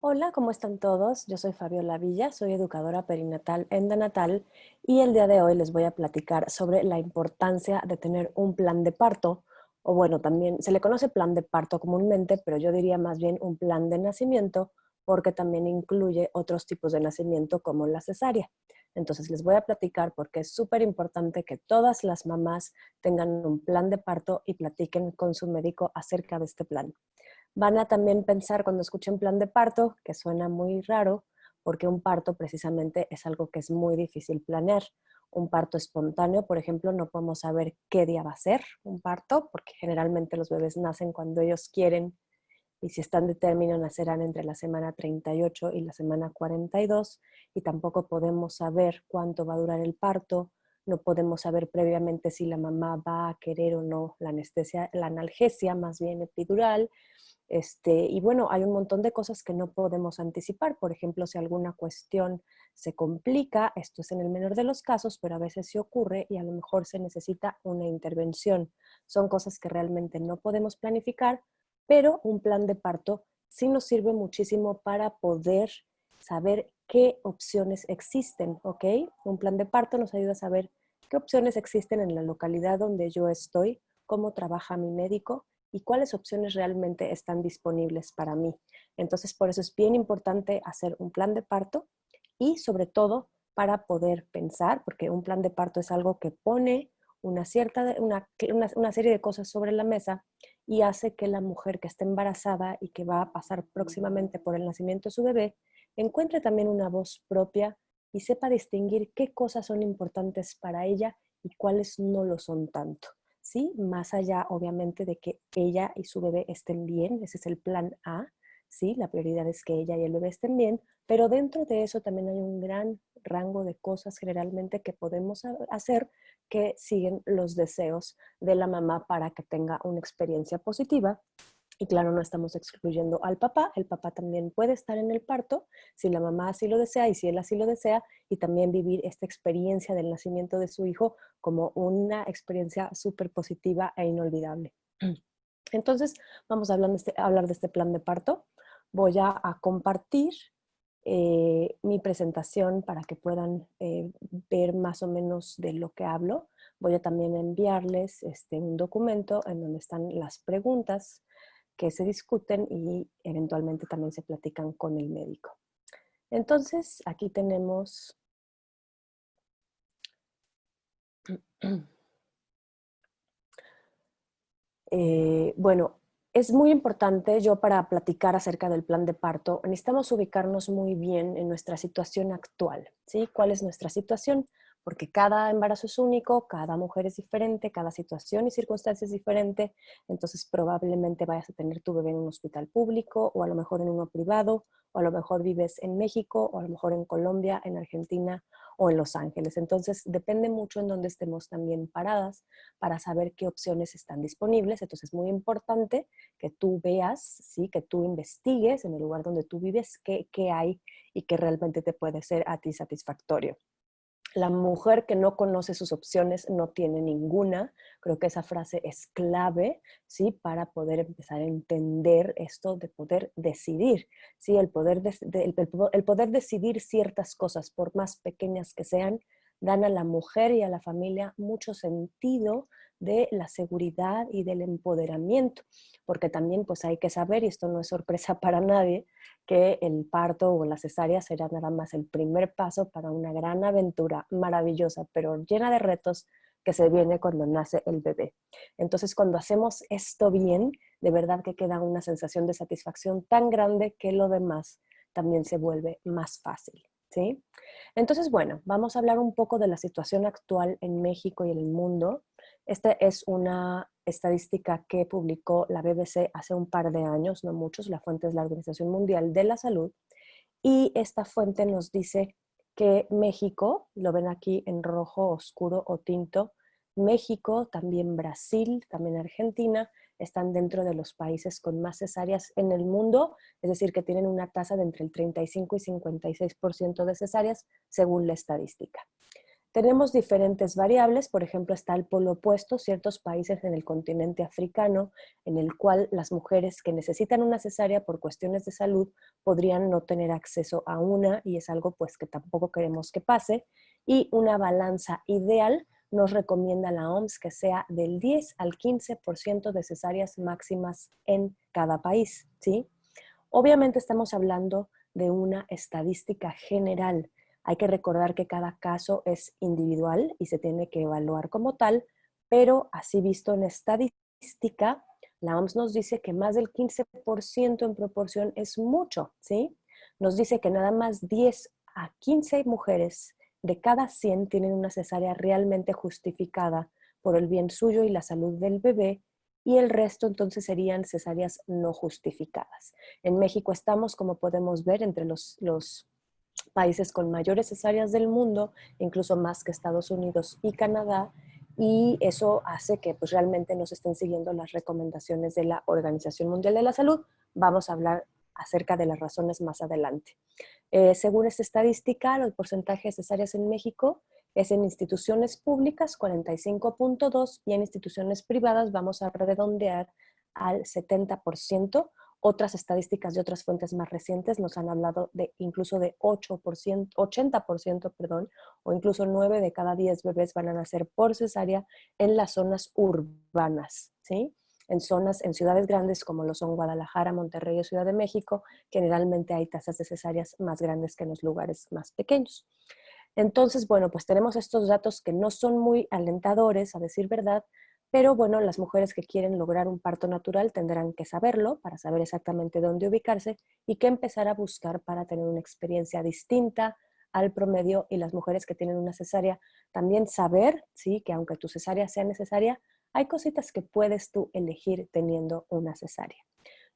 Hola, ¿cómo están todos? Yo soy Fabiola Villa, soy educadora perinatal endonatal y el día de hoy les voy a platicar sobre la importancia de tener un plan de parto, o bueno, también se le conoce plan de parto comúnmente, pero yo diría más bien un plan de nacimiento porque también incluye otros tipos de nacimiento como la cesárea. Entonces les voy a platicar porque es súper importante que todas las mamás tengan un plan de parto y platiquen con su médico acerca de este plan. Van a también pensar cuando escuchen plan de parto, que suena muy raro, porque un parto precisamente es algo que es muy difícil planear. Un parto espontáneo, por ejemplo, no podemos saber qué día va a ser un parto, porque generalmente los bebés nacen cuando ellos quieren y si están de término nacerán entre la semana 38 y la semana 42 y tampoco podemos saber cuánto va a durar el parto, no podemos saber previamente si la mamá va a querer o no la anestesia, la analgesia más bien epidural, y bueno, hay un montón de cosas que no podemos anticipar. Por ejemplo, si alguna cuestión se complica, esto es en el menor de los casos, pero a veces sí ocurre y a lo mejor se necesita una intervención. Son cosas que realmente no podemos planificar, pero un plan de parto sí nos sirve muchísimo para poder saber qué opciones existen, ¿ok? Un plan de parto nos ayuda a saber qué opciones existen en la localidad donde yo estoy, cómo trabaja mi médico y cuáles opciones realmente están disponibles para mí. Entonces, por eso es bien importante hacer un plan de parto y sobre todo para poder pensar, porque un plan de parto es algo que pone una serie de cosas sobre la mesa y hace que la mujer que está embarazada y que va a pasar próximamente por el nacimiento de su bebé encuentre también una voz propia y sepa distinguir qué cosas son importantes para ella y cuáles no lo son tanto. ¿Sí? Más allá, obviamente, de que ella y su bebé estén bien, ese es el plan A, ¿sí? La prioridad es que ella y el bebé estén bien, pero dentro de eso también hay un gran rango de cosas generalmente que podemos hacer que siguen los deseos de la mamá para que tenga una experiencia positiva. Y claro, no estamos excluyendo al papá, el papá también puede estar en el parto si la mamá así lo desea y si él así lo desea, y también vivir esta experiencia del nacimiento de su hijo como una experiencia súper positiva e inolvidable. Entonces, vamos a hablar de este plan de parto. Voy a compartir mi presentación para que puedan ver más o menos de lo que hablo. Voy a también enviarles un documento en donde están las preguntas que se discuten y eventualmente también se platican con el médico. Entonces, aquí tenemos bueno, es muy importante yo para platicar acerca del plan de parto, necesitamos ubicarnos muy bien en nuestra situación actual, ¿sí? ¿Cuál es nuestra situación? Porque cada embarazo es único, cada mujer es diferente, cada situación y circunstancia es diferente, entonces probablemente vayas a tener tu bebé en un hospital público o a lo mejor en uno privado, o a lo mejor vives en México o a lo mejor en Colombia, en Argentina o en Los Ángeles. Entonces depende mucho en dónde estemos también paradas para saber qué opciones están disponibles. Entonces es muy importante que tú veas, ¿sí? Que tú investigues en el lugar donde tú vives qué hay y qué realmente te puede ser a ti satisfactorio. La mujer que no conoce sus opciones no tiene ninguna. Creo que esa frase es clave, ¿sí? Para poder empezar a entender esto de poder decidir, ¿sí? El poder decidir ciertas cosas, por más pequeñas que sean, dan a la mujer y a la familia mucho sentido de la seguridad y del empoderamiento, porque también pues hay que saber, y esto no es sorpresa para nadie, que el parto o la cesárea será nada más el primer paso para una gran aventura maravillosa, pero llena de retos que se viene cuando nace el bebé. Entonces, cuando hacemos esto bien, de verdad que queda una sensación de satisfacción tan grande que lo demás también se vuelve más fácil, ¿sí? Entonces, bueno, vamos a hablar un poco de la situación actual en México y en el mundo. Esta es una estadística que publicó la BBC hace un par de años, no muchos, la fuente es la Organización Mundial de la Salud, y esta fuente nos dice que México, lo ven aquí en rojo oscuro o tinto, México, también Brasil, también Argentina, están dentro de los países con más cesáreas en el mundo, es decir, que tienen una tasa de entre el 35 y 56% de cesáreas según la estadística. Tenemos diferentes variables, por ejemplo, está el polo opuesto, ciertos países en el continente africano, en el cual las mujeres que necesitan una cesárea por cuestiones de salud podrían no tener acceso a una, y es algo pues que tampoco queremos que pase, y una balanza ideal nos recomienda la OMS que sea del 10 al 15% de cesáreas máximas en cada país, ¿sí? Obviamente estamos hablando de una estadística general. Hay que recordar que cada caso es individual y se tiene que evaluar como tal, pero así visto en estadística, la OMS nos dice que más del 15% en proporción es mucho, ¿sí? Nos dice que nada más 10 a 15 mujeres de cada 100 tienen una cesárea realmente justificada por el bien suyo y la salud del bebé, y el resto entonces serían cesáreas no justificadas. En México estamos, como podemos ver, entre los países con mayores cesáreas del mundo, incluso más que Estados Unidos y Canadá, y eso hace que pues, realmente no se estén siguiendo las recomendaciones de la Organización Mundial de la Salud. Vamos a hablar acerca de las razones más adelante. Según esta estadística, el porcentaje de cesáreas en México es en instituciones públicas 45.2 y en instituciones privadas vamos a redondear al 70%. Otras estadísticas de otras fuentes más recientes nos han hablado de incluso de 8%, 80%, perdón, o incluso 9 de cada 10 bebés van a nacer por cesárea en las zonas urbanas, ¿sí? En zonas, en ciudades grandes como lo son Guadalajara, Monterrey o Ciudad de México, generalmente hay tasas de cesáreas más grandes que en los lugares más pequeños. Entonces, bueno, pues tenemos estos datos que no son muy alentadores, a decir verdad, pero bueno, las mujeres que quieren lograr un parto natural tendrán que saberlo para saber exactamente dónde ubicarse y qué empezar a buscar para tener una experiencia distinta al promedio, y las mujeres que tienen una cesárea también saber, sí, que aunque tu cesárea sea necesaria, hay cositas que puedes tú elegir teniendo una cesárea.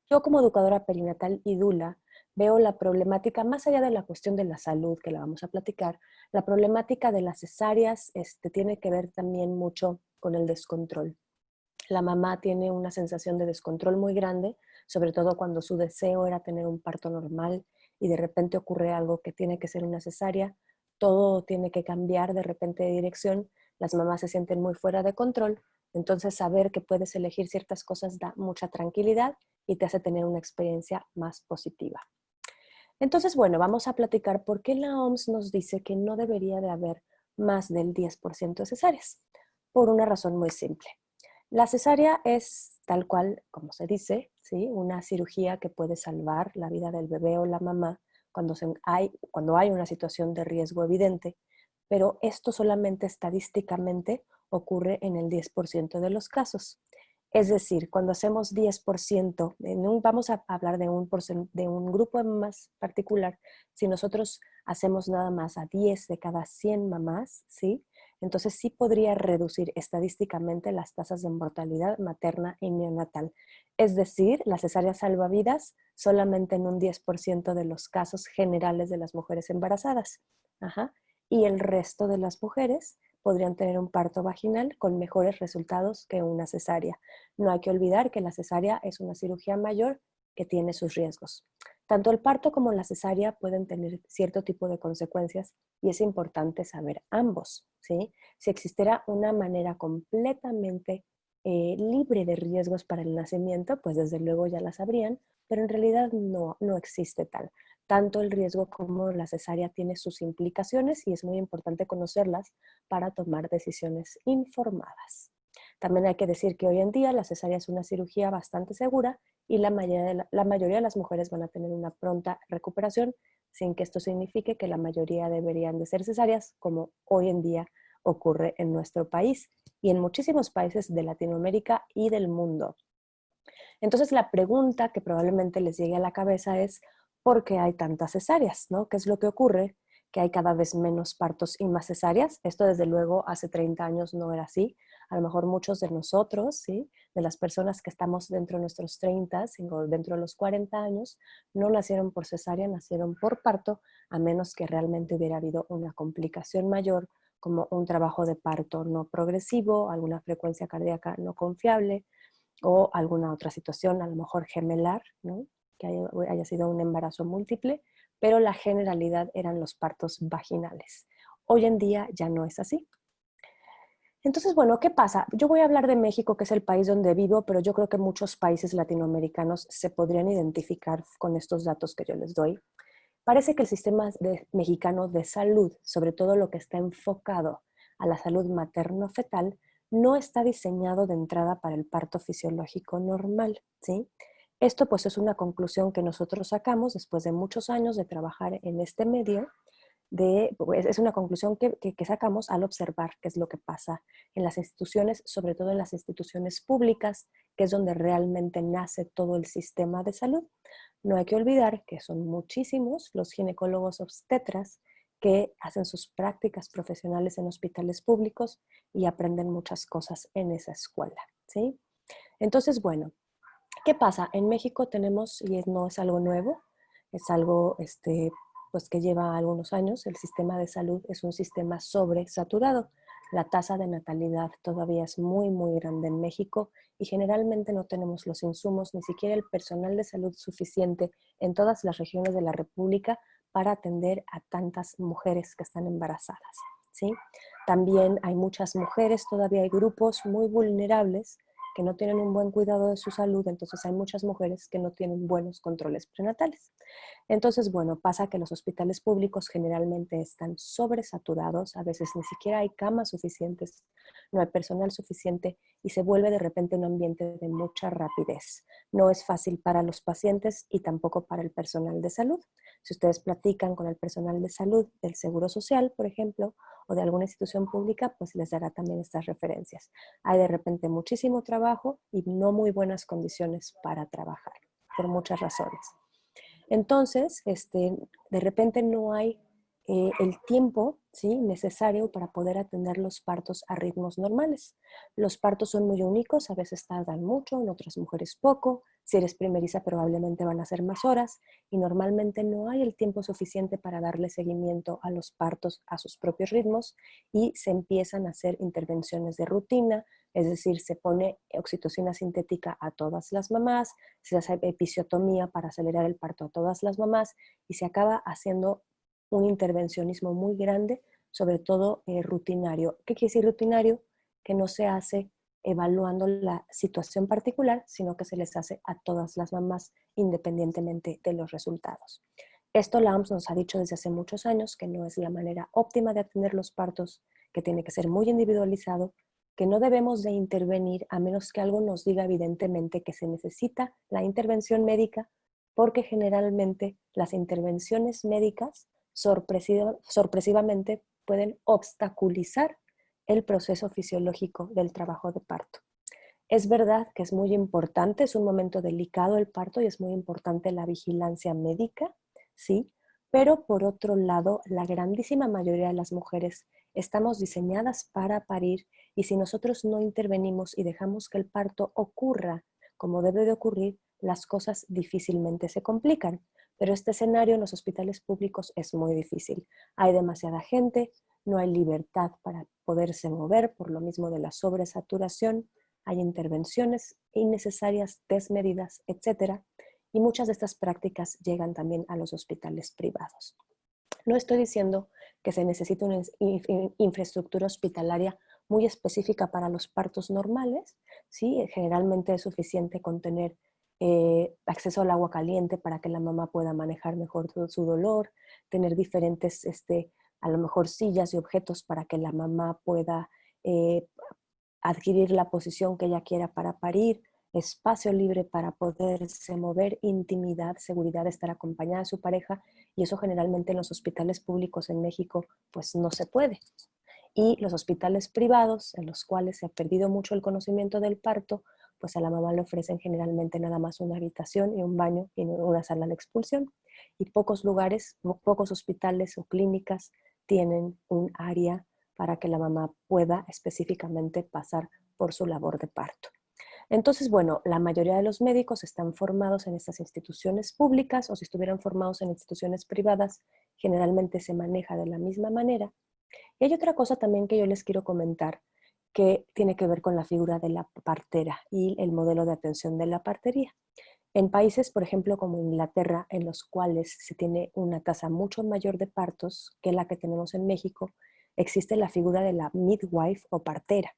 Yo como educadora perinatal y dula veo la problemática, más allá de la cuestión de la salud, que la vamos a platicar, la problemática de las cesáreas tiene que ver también mucho con el descontrol. La mamá tiene una sensación de descontrol muy grande, sobre todo cuando su deseo era tener un parto normal y de repente ocurre algo que tiene que ser una cesárea, todo tiene que cambiar de repente de dirección, las mamás se sienten muy fuera de control, entonces saber que puedes elegir ciertas cosas da mucha tranquilidad y te hace tener una experiencia más positiva. Entonces, bueno, vamos a platicar por qué la OMS nos dice que no debería de haber más del 10% de cesáreas. Por una razón muy simple. La cesárea es tal cual, como se dice, ¿sí? Una cirugía que puede salvar la vida del bebé o la mamá cuando hay una situación de riesgo evidente, pero esto solamente estadísticamente ocurre en el 10% de los casos. Es decir, cuando hacemos 10%, vamos a hablar de un grupo más particular, si nosotros hacemos nada más a 10 de cada 100 mamás, ¿sí? Entonces sí podría reducir estadísticamente las tasas de mortalidad materna y neonatal. Es decir, la cesárea salva vidas solamente en un 10% de los casos generales de las mujeres embarazadas. Ajá. Y el resto de las mujeres podrían tener un parto vaginal con mejores resultados que una cesárea. No hay que olvidar que la cesárea es una cirugía mayor que tiene sus riesgos. Tanto el parto como la cesárea pueden tener cierto tipo de consecuencias y es importante saber ambos, ¿sí? Si existiera una manera completamente libre de riesgos para el nacimiento, pues desde luego ya la sabrían, pero en realidad no existe tal. Tanto el riesgo como la cesárea tiene sus implicaciones y es muy importante conocerlas para tomar decisiones informadas. También hay que decir que hoy en día la cesárea es una cirugía bastante segura y la mayoría de las mujeres van a tener una pronta recuperación, sin que esto signifique que la mayoría deberían de ser cesáreas, como hoy en día ocurre en nuestro país y en muchísimos países de Latinoamérica y del mundo. Entonces la pregunta que probablemente les llegue a la cabeza es, ¿por qué hay tantas cesáreas? ¿No? ¿Qué es lo que ocurre? Que hay cada vez menos partos y más cesáreas. Esto desde luego hace 30 años no era así. A lo mejor muchos de nosotros, ¿sí? De las personas que estamos dentro de nuestros 30 o dentro de los 40 años, no nacieron por cesárea, nacieron por parto, a menos que realmente hubiera habido una complicación mayor, como un trabajo de parto no progresivo, alguna frecuencia cardíaca no confiable, o alguna otra situación, a lo mejor gemelar, ¿no? Que haya sido un embarazo múltiple, pero la generalidad eran los partos vaginales. Hoy en día ya no es así. Entonces, bueno, ¿qué pasa? Yo voy a hablar de México, que es el país donde vivo, pero yo creo que muchos países latinoamericanos se podrían identificar con estos datos que yo les doy. Parece que el sistema mexicano de salud, sobre todo lo que está enfocado a la salud materno-fetal, no está diseñado de entrada para el parto fisiológico normal, ¿sí? Esto pues es una conclusión que nosotros sacamos después de muchos años de trabajar en este medio pues, es una conclusión que sacamos al observar qué es lo que pasa en las instituciones, sobre todo en las instituciones públicas, que es donde realmente nace todo el sistema de salud. No hay que olvidar que son muchísimos los ginecólogos obstetras que hacen sus prácticas profesionales en hospitales públicos y aprenden muchas cosas en esa escuela, ¿sí? Entonces, bueno, ¿qué pasa? En México tenemos, y no es algo nuevo, es algo pues que lleva algunos años, el sistema de salud es un sistema sobresaturado. La tasa de natalidad todavía es muy, muy grande en México y generalmente no tenemos los insumos, ni siquiera el personal de salud suficiente en todas las regiones de la República para atender a tantas mujeres que están embarazadas, ¿sí? También hay muchas mujeres, todavía hay grupos muy vulnerables que no tienen un buen cuidado de su salud, entonces hay muchas mujeres que no tienen buenos controles prenatales. Entonces, bueno, pasa que los hospitales públicos generalmente están sobresaturados, a veces ni siquiera hay camas suficientes, no hay personal suficiente y se vuelve de repente un ambiente de mucha rapidez. No es fácil para los pacientes y tampoco para el personal de salud. Si ustedes platican con el personal de salud del Seguro Social, por ejemplo, o de alguna institución pública, pues les dará también estas referencias. Hay de repente muchísimo trabajo y no muy buenas condiciones para trabajar, por muchas razones. Entonces, de repente no hay el tiempo, ¿sí?, necesario para poder atender los partos a ritmos normales. Los partos son muy únicos, a veces tardan mucho, en otras mujeres poco. Si eres primeriza probablemente van a ser más horas y normalmente no hay el tiempo suficiente para darle seguimiento a los partos a sus propios ritmos y se empiezan a hacer intervenciones de rutina, es decir, se pone oxitocina sintética a todas las mamás, se hace episiotomía para acelerar el parto a todas las mamás y se acaba haciendo un intervencionismo muy grande, sobre todo rutinario. ¿Qué quiere decir rutinario? Que no se hace evaluando la situación particular, sino que se les hace a todas las mamás independientemente de los resultados. Esto la OMS nos ha dicho desde hace muchos años que no es la manera óptima de atender los partos, que tiene que ser muy individualizado, que no debemos de intervenir a menos que algo nos diga evidentemente que se necesita la intervención médica, porque generalmente las intervenciones médicas sorpresivamente pueden obstaculizar el proceso fisiológico del trabajo de parto. Es verdad que es muy importante, es un momento delicado el parto y es muy importante la vigilancia médica, sí, pero por otro lado, la grandísima mayoría de las mujeres estamos diseñadas para parir y si nosotros no intervenimos y dejamos que el parto ocurra como debe de ocurrir, las cosas difícilmente se complican. Pero este escenario en los hospitales públicos es muy difícil. Hay demasiada gente, no hay libertad para poderse mover por lo mismo de la sobresaturación, hay intervenciones innecesarias, desmedidas, etcétera, y muchas de estas prácticas llegan también a los hospitales privados. No estoy diciendo que se necesite una infraestructura hospitalaria muy específica para los partos normales, ¿sí? Generalmente es suficiente con tener acceso al agua caliente para que la mamá pueda manejar mejor su dolor, tener diferentes, a lo mejor sillas y objetos para que la mamá pueda eh, adquirir la posición que ella quiera para parir, espacio libre para poderse mover, intimidad, seguridad de estar acompañada de su pareja, y eso generalmente en los hospitales públicos en México pues no se puede. Y los hospitales privados, en los cuales se ha perdido mucho el conocimiento del parto, pues a la mamá le ofrecen generalmente nada más una habitación y un baño y una sala de expulsión. Y pocos lugares, pocos hospitales o clínicas tienen un área para que la mamá pueda específicamente pasar por su labor de parto. Entonces, bueno, la mayoría de los médicos están formados en estas instituciones públicas o si estuvieran formados en instituciones privadas, generalmente se maneja de la misma manera. Y hay otra cosa también que yo les quiero comentar que tiene que ver con la figura de la partera y el modelo de atención de la partería. En países, por ejemplo, como Inglaterra, en los cuales se tiene una tasa mucho mayor de partos que la que tenemos en México, existe la figura de la midwife o partera.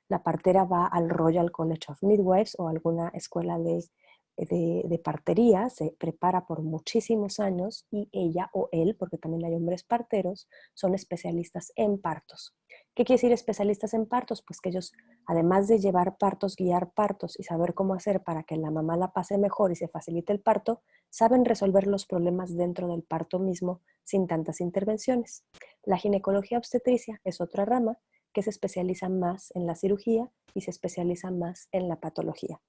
La partera va al Royal College of Midwives o alguna escuela de partería, se prepara por muchísimos años y ella o él, porque también hay hombres parteros, son especialistas en partos. ¿Qué quiere decir especialistas en partos? Pues que ellos, además de llevar partos, guiar partos y saber cómo hacer para que la mamá la pase mejor y se facilite el parto, saben resolver los problemas dentro del parto mismo sin tantas intervenciones. La ginecología obstetricia es otra rama que se especializa más en la cirugía y se especializa más en la patología.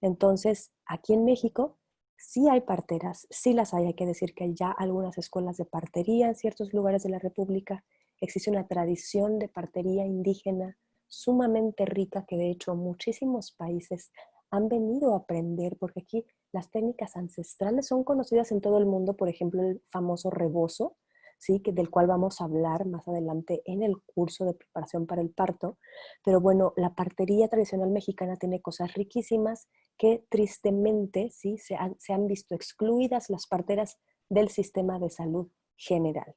Entonces, aquí en México sí hay parteras, sí las hay que decir que hay ya algunas escuelas de partería en ciertos lugares de la República. Existe una tradición de partería indígena sumamente rica que de hecho muchísimos países han venido a aprender, porque aquí las técnicas ancestrales son conocidas en todo el mundo, por ejemplo, el famoso rebozo, ¿sí? Del cual vamos a hablar más adelante en el curso de preparación para el parto. Pero bueno, la partería tradicional mexicana tiene cosas riquísimas que tristemente ¿sí? se han visto excluidas las parteras del sistema de salud general.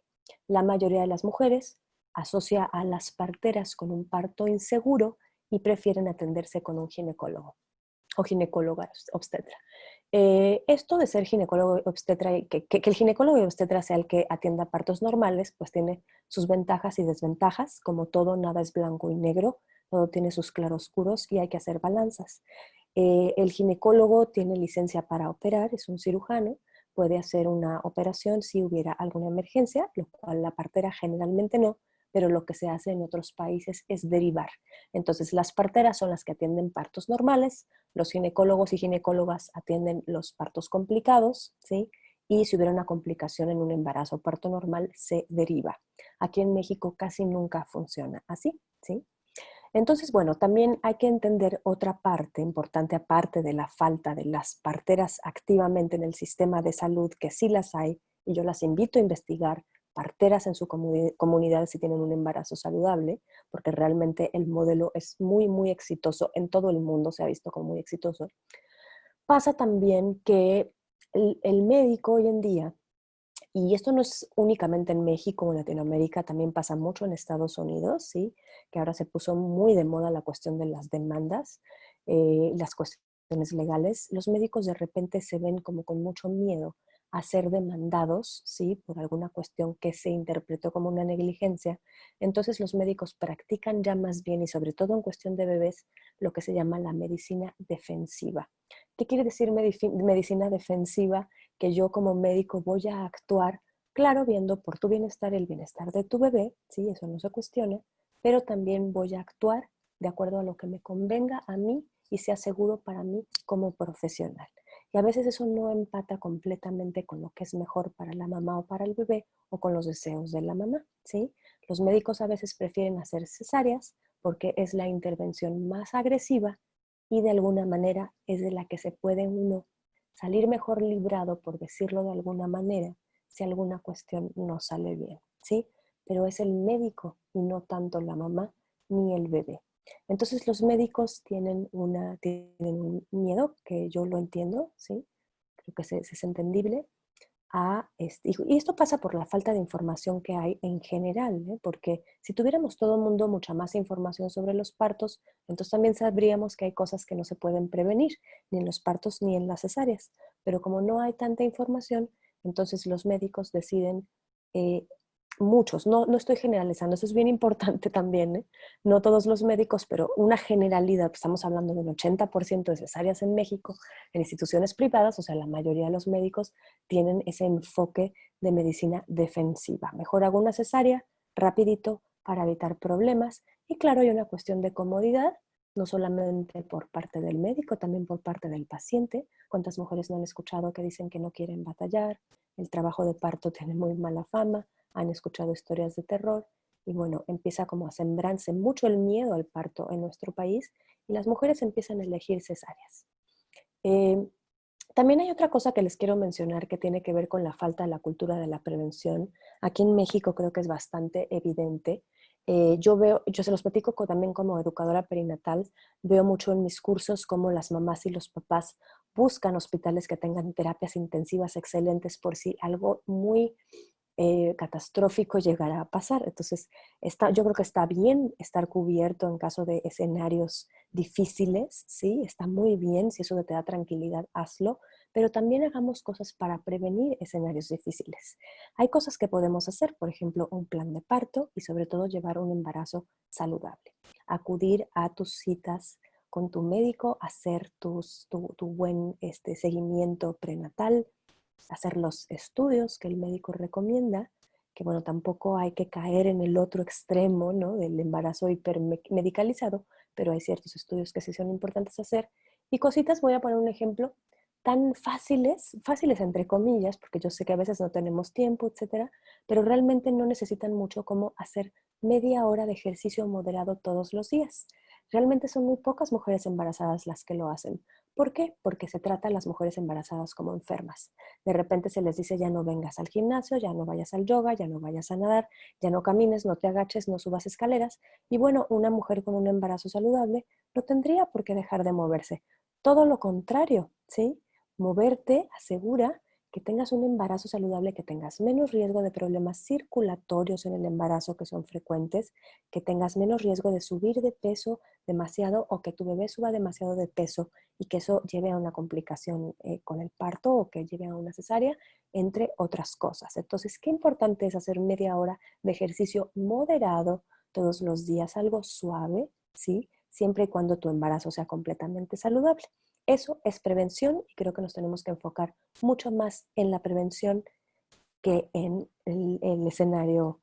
La mayoría de las mujeres asocia a las parteras con un parto inseguro y prefieren atenderse con un ginecólogo o ginecóloga obstetra. Esto de ser ginecólogo obstetra, que el ginecólogo obstetra sea el que atienda partos normales, pues tiene sus ventajas y desventajas. Como todo, nada es blanco y negro, todo tiene sus claroscuros y hay que hacer balanzas. El ginecólogo tiene licencia para operar, es un cirujano, puede hacer una operación si hubiera alguna emergencia, lo cual la partera generalmente no, pero lo que se hace en otros países es derivar. Entonces, las parteras son las que atienden partos normales, los ginecólogos y ginecólogas atienden los partos complicados, ¿sí? Y si hubiera una complicación en un embarazo o parto normal, se deriva. Aquí en México casi nunca funciona así, ¿sí? Entonces, bueno, también hay que entender otra parte importante, aparte de la falta de las parteras activamente en el sistema de salud, que sí las hay, y yo las invito a investigar, parteras en su comunidad si tienen un embarazo saludable, porque realmente el modelo es muy, muy exitoso, en todo el mundo se ha visto como muy exitoso. Pasa también que el médico hoy en día, y esto no es únicamente en México o en Latinoamérica, también pasa mucho en Estados Unidos, ¿sí? Que ahora se puso muy de moda la cuestión de las demandas, las cuestiones legales. Los médicos de repente se ven como con mucho miedo a ser demandados, ¿sí? Por alguna cuestión que se interpretó como una negligencia. Entonces los médicos practican ya más bien, y sobre todo en cuestión de bebés, lo que se llama la medicina defensiva. ¿Qué quiere decir medicina defensiva? Que yo como médico voy a actuar, claro, viendo por tu bienestar el bienestar de tu bebé, ¿sí? Eso no se cuestiona, pero también voy a actuar de acuerdo a lo que me convenga a mí y sea seguro para mí como profesional. Y a veces eso no empata completamente con lo que es mejor para la mamá o para el bebé o con los deseos de la mamá, ¿sí? Los médicos a veces prefieren hacer cesáreas porque es la intervención más agresiva y de alguna manera es de la que se puede uno salir mejor librado, por decirlo de alguna manera, si alguna cuestión no sale bien, ¿sí? Pero es el médico y no tanto la mamá ni el bebé. Entonces los médicos tienen un miedo, que yo lo entiendo, ¿sí? Creo que es entendible, y esto pasa por la falta de información que hay en general, ¿eh? Porque si tuviéramos todo el mundo mucha más información sobre los partos, entonces también sabríamos que hay cosas que no se pueden prevenir, ni en los partos ni en las cesáreas. Pero como no hay tanta información, entonces los médicos deciden, eh, muchos, no estoy generalizando, eso es bien importante también, ¿eh? No todos los médicos, pero una generalidad, estamos hablando de un 80% de cesáreas en México, en instituciones privadas, o sea, la mayoría de los médicos tienen ese enfoque de medicina defensiva. Mejor hago una cesárea rapidito para evitar problemas. Y claro, hay una cuestión de comodidad, no solamente por parte del médico, también por parte del paciente. ¿Cuántas mujeres no han escuchado que dicen que no quieren batallar? El trabajo de parto tiene muy mala fama, han escuchado historias de terror y bueno, empieza como a sembrarse mucho el miedo al parto en nuestro país y las mujeres empiezan a elegir cesáreas. Eh, También hay otra cosa que les quiero mencionar que tiene que ver con la falta de la cultura de la prevención. Aquí en México creo que es bastante evidente. Yo se los platico también como educadora perinatal, veo mucho en mis cursos cómo las mamás y los papás buscan hospitales que tengan terapias intensivas excelentes por si algo muy catastrófico llegara a pasar. Entonces, yo creo que está bien estar cubierto en caso de escenarios difíciles, ¿sí? Está muy bien, si eso te da tranquilidad, hazlo, pero también hagamos cosas para prevenir escenarios difíciles. Hay cosas que podemos hacer, por ejemplo, un plan de parto y sobre todo llevar un embarazo saludable. Acudir a tus citas con tu médico, hacer tu buen seguimiento prenatal, hacer los estudios que el médico recomienda, que bueno, tampoco hay que caer en el otro extremo, ¿no? Del embarazo hipermedicalizado, pero hay ciertos estudios que sí son importantes hacer. Y cositas, voy a poner un ejemplo, tan fáciles, fáciles entre comillas, porque yo sé que a veces no tenemos tiempo, etcétera, pero realmente no necesitan mucho como hacer media hora de ejercicio moderado todos los días. Realmente son muy pocas mujeres embarazadas las que lo hacen. ¿Por qué? Porque se trata a las mujeres embarazadas como enfermas. De repente se les dice ya no vengas al gimnasio, ya no vayas al yoga, ya no vayas a nadar, ya no camines, no te agaches, no subas escaleras. Y bueno, una mujer con un embarazo saludable no tendría por qué dejar de moverse. Todo lo contrario, ¿sí? Moverte asegura que tengas un embarazo saludable, que tengas menos riesgo de problemas circulatorios en el embarazo que son frecuentes, que tengas menos riesgo de subir de peso demasiado o que tu bebé suba demasiado de peso y que eso lleve a una complicación con el parto o que lleve a una cesárea, entre otras cosas. Entonces, qué importante es hacer media hora de ejercicio moderado todos los días, algo suave, ¿sí? Siempre y cuando tu embarazo sea completamente saludable. Eso es prevención y creo que nos tenemos que enfocar mucho más en la prevención que en el escenario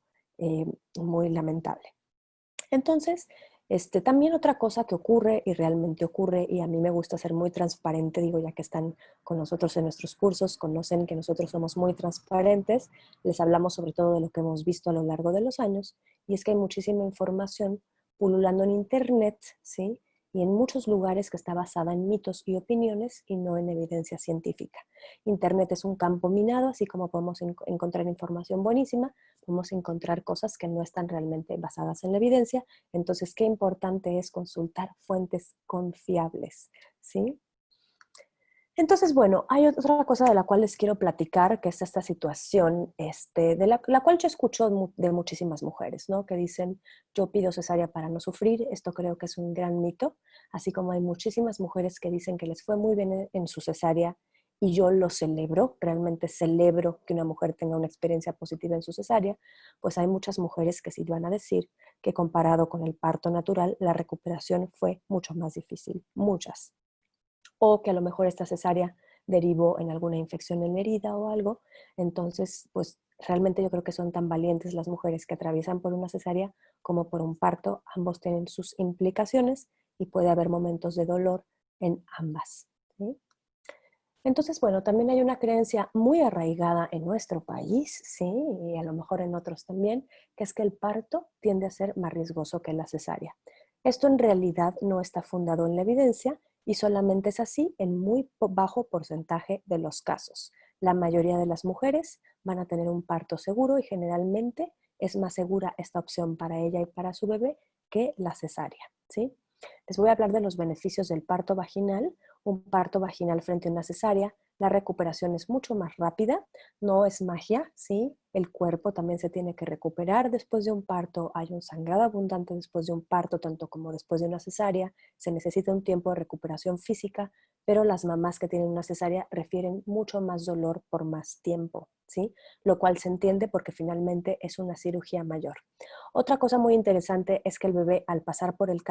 muy lamentable. Entonces, también otra cosa que ocurre y realmente ocurre, y a mí me gusta ser muy transparente, digo, ya que están con nosotros en nuestros cursos, conocen que nosotros somos muy transparentes, les hablamos sobre todo de lo que hemos visto a lo largo de los años, y es que hay muchísima información pululando en Internet, ¿sí? Y en muchos lugares que está basada en mitos y opiniones y no en evidencia científica. Internet es un campo minado, así como podemos encontrar información buenísima, podemos encontrar cosas que no están realmente basadas en la evidencia. Entonces, qué importante es consultar fuentes confiables, ¿sí? Entonces, bueno, hay otra cosa de la cual les quiero platicar, que es esta situación, de la cual yo escucho de muchísimas mujeres, ¿no? Que dicen, yo pido cesárea para no sufrir. Esto creo que es un gran mito, así como hay muchísimas mujeres que dicen que les fue muy bien en su cesárea y yo lo celebro, realmente celebro que una mujer tenga una experiencia positiva en su cesárea, pues hay muchas mujeres que sí van a decir que comparado con el parto natural, la recuperación fue mucho más difícil, muchas, o que a lo mejor esta cesárea derivó en alguna infección en la herida o algo. Entonces, pues realmente yo creo que son tan valientes las mujeres que atraviesan por una cesárea como por un parto. Ambos tienen sus implicaciones y puede haber momentos de dolor en ambas, ¿sí? Entonces, bueno, también hay una creencia muy arraigada en nuestro país, sí, y a lo mejor en otros también, que es que el parto tiende a ser más riesgoso que la cesárea. Esto en realidad no está fundado en la evidencia y solamente es así en muy bajo porcentaje de los casos. La mayoría de las mujeres van a tener un parto seguro y generalmente es más segura esta opción para ella y para su bebé que la cesárea, ¿sí? Les voy a hablar de los beneficios del parto vaginal. Un parto vaginal frente a una cesárea, la recuperación es mucho más rápida, no es magia, ¿sí? El cuerpo también se tiene que recuperar después de un parto, hay un sangrado abundante después de un parto, tanto como después de una cesárea, se necesita un tiempo de recuperación física, pero las mamás que tienen una cesárea refieren mucho más dolor por más tiempo, ¿sí? Lo cual se entiende porque finalmente es una cirugía mayor. Otra cosa muy interesante es que el bebé al pasar por el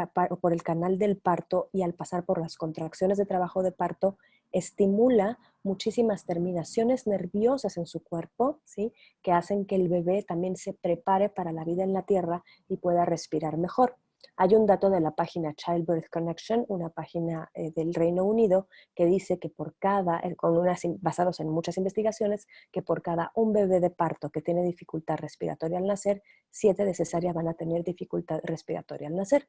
canal del parto y al pasar por las contracciones de trabajo de parto, estimula muchísimas terminaciones nerviosas en su cuerpo, ¿sí? Que hacen que el bebé también se prepare para la vida en la tierra y pueda respirar mejor. Hay un dato de la página Childbirth Connection, una página del Reino Unido, que dice que basados en muchas investigaciones, que por cada un bebé de parto que tiene dificultad respiratoria al nacer, 7 de cesárea van a tener dificultad respiratoria al nacer.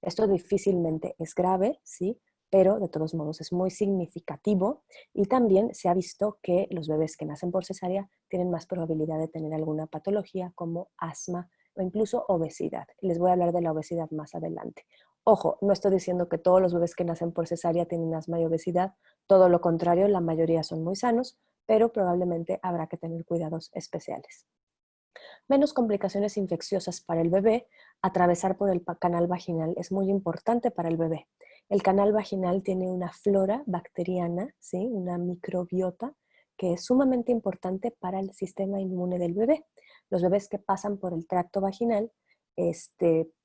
Esto difícilmente es grave, ¿sí? Pero de todos modos es muy significativo y también se ha visto que los bebés que nacen por cesárea tienen más probabilidad de tener alguna patología como asma o incluso obesidad. Les voy a hablar de la obesidad más adelante. Ojo, no estoy diciendo que todos los bebés que nacen por cesárea tienen asma y obesidad, todo lo contrario, la mayoría son muy sanos, pero probablemente habrá que tener cuidados especiales. Menos complicaciones infecciosas para el bebé. Atravesar por el canal vaginal es muy importante para el bebé. El canal vaginal tiene una flora bacteriana, ¿sí? Una microbiota que es sumamente importante para el sistema inmune del bebé. Los bebés que pasan por el tracto vaginal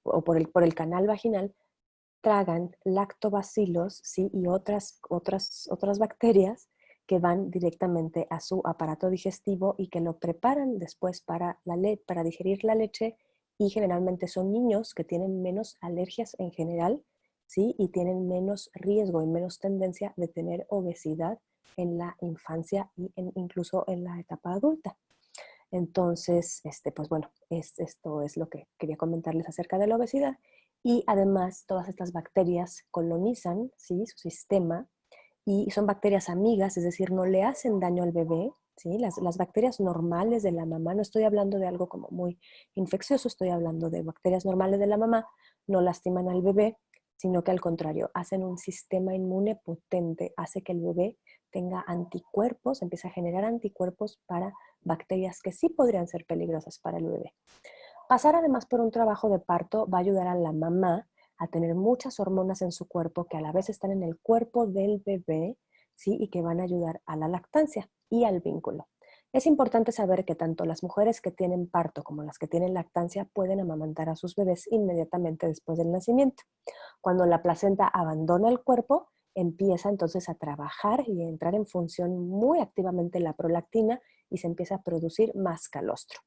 o por el canal vaginal tragan lactobacilos, ¿sí? Y otras bacterias que van directamente a su aparato digestivo y que lo preparan después para digerir la leche, y generalmente son niños que tienen menos alergias en general, ¿sí? Y tienen menos riesgo y menos tendencia de tener obesidad en la infancia y incluso en la etapa adulta. Entonces, pues bueno, esto es lo que quería comentarles acerca de la obesidad. Y además, todas estas bacterias colonizan, ¿sí? Su sistema, y son bacterias amigas, es decir, no le hacen daño al bebé, ¿sí? Las bacterias normales de la mamá, no estoy hablando de algo como muy infeccioso, estoy hablando de bacterias normales de la mamá, no lastiman al bebé, sino que al contrario, hacen un sistema inmune potente, hace que el bebé tenga anticuerpos, empieza a generar anticuerpos para bacterias que sí podrían ser peligrosas para el bebé. Pasar además por un trabajo de parto va a ayudar a la mamá a tener muchas hormonas en su cuerpo que a la vez están en el cuerpo del bebé, ¿sí? Y que van a ayudar a la lactancia y al vínculo. Es importante saber que tanto las mujeres que tienen parto como las que tienen lactancia pueden amamantar a sus bebés inmediatamente después del nacimiento. Cuando la placenta abandona el cuerpo, empieza entonces a trabajar y a entrar en función muy activamente la prolactina y se empieza a producir más calostro.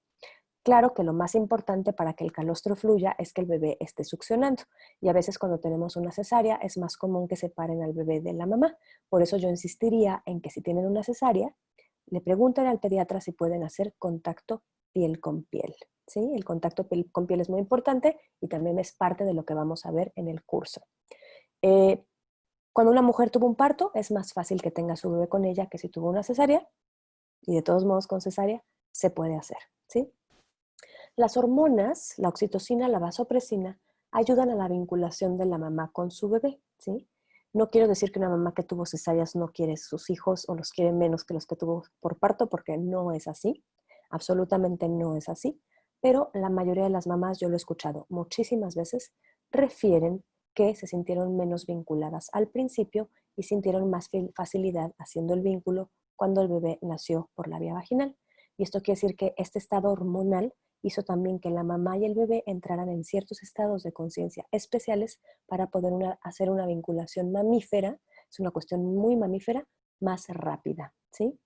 Claro que lo más importante para que el calostro fluya es que el bebé esté succionando, y a veces cuando tenemos una cesárea es más común que separen al bebé de la mamá. Por eso yo insistiría en que si tienen una cesárea, le pregunten al pediatra si pueden hacer contacto piel con piel. ¿Sí? El contacto piel con piel es muy importante y también es parte de lo que vamos a ver en el curso. Eh, Cuando una mujer tuvo un parto, es más fácil que tenga su bebé con ella que si tuvo una cesárea, y de todos modos con cesárea se puede hacer. ¿Sí? Las hormonas, la oxitocina, la vasopresina, ayudan a la vinculación de la mamá con su bebé, ¿sí? No quiero decir que una mamá que tuvo cesáreas no quiere sus hijos o los quiere menos que los que tuvo por parto, porque no es así, absolutamente no es así, pero la mayoría de las mamás, yo lo he escuchado muchísimas veces, refieren que se sintieron menos vinculadas al principio y sintieron más facilidad haciendo el vínculo cuando el bebé nació por la vía vaginal. Y esto quiere decir que este estado hormonal hizo también que la mamá y el bebé entraran en ciertos estados de conciencia especiales para poder hacer una vinculación mamífera, es una cuestión muy mamífera, más rápida, ¿sí?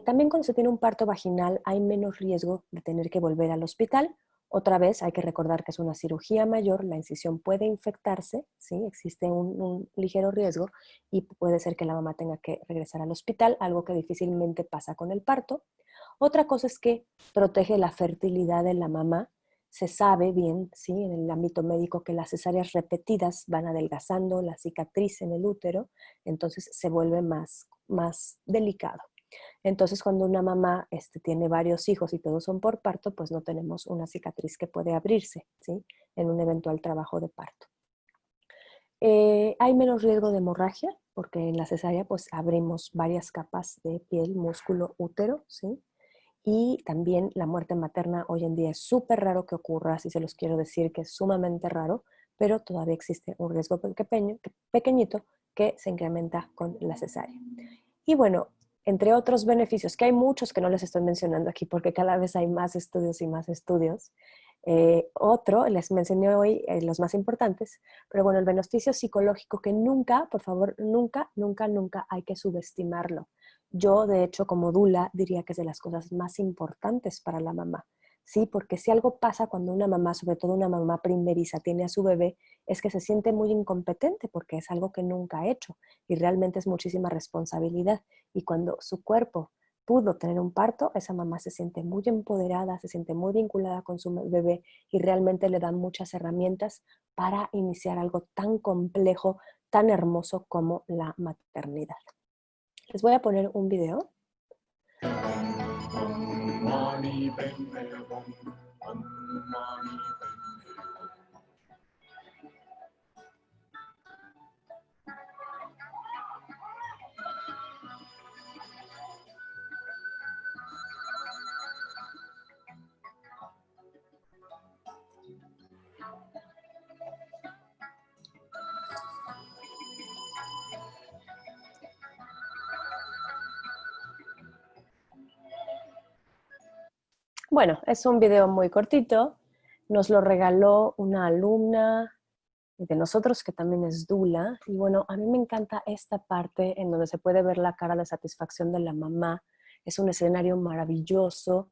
También cuando se tiene un parto vaginal hay menos riesgo de tener que volver al hospital. Otra vez hay que recordar que es una cirugía mayor, la incisión puede infectarse, ¿sí? Existe un ligero riesgo y puede ser que la mamá tenga que regresar al hospital, algo que difícilmente pasa con el parto. Otra cosa es que protege la fertilidad de la mamá. Se sabe bien, ¿sí? En el ámbito médico, que las cesáreas repetidas van adelgazando la cicatriz en el útero, entonces se vuelve más delicado. Entonces, cuando una mamá tiene varios hijos y todos son por parto, pues no tenemos una cicatriz que puede abrirse, ¿sí? En un eventual trabajo de parto. Hay menos riesgo de hemorragia, porque en la cesárea pues abrimos varias capas de piel, músculo, útero, ¿sí? Y también la muerte materna hoy en día es súper raro que ocurra, así se los quiero decir que es sumamente raro, pero todavía existe un riesgo pequeñito que se incrementa con la cesárea. Y bueno, entre otros beneficios, que hay muchos que no les estoy mencionando aquí porque cada vez hay más estudios y más estudios. Les mencioné hoy los más importantes, pero bueno, el beneficio psicológico que nunca, por favor, nunca, nunca, nunca hay que subestimarlo. Yo, de hecho, como dula, diría que es de las cosas más importantes para la mamá. Sí, porque si algo pasa cuando una mamá, sobre todo una mamá primeriza, tiene a su bebé, es que se siente muy incompetente porque es algo que nunca ha hecho y realmente es muchísima responsabilidad. Y cuando su cuerpo pudo tener un parto, esa mamá se siente muy empoderada, se siente muy vinculada con su bebé y realmente le dan muchas herramientas para iniciar algo tan complejo, tan hermoso como la maternidad. Les voy a poner un video. Bueno, es un video muy cortito. Nos lo regaló una alumna de nosotros que también es Dula. Y bueno, a mí me encanta esta parte en donde se puede ver la cara de satisfacción de la mamá. Es un escenario maravilloso,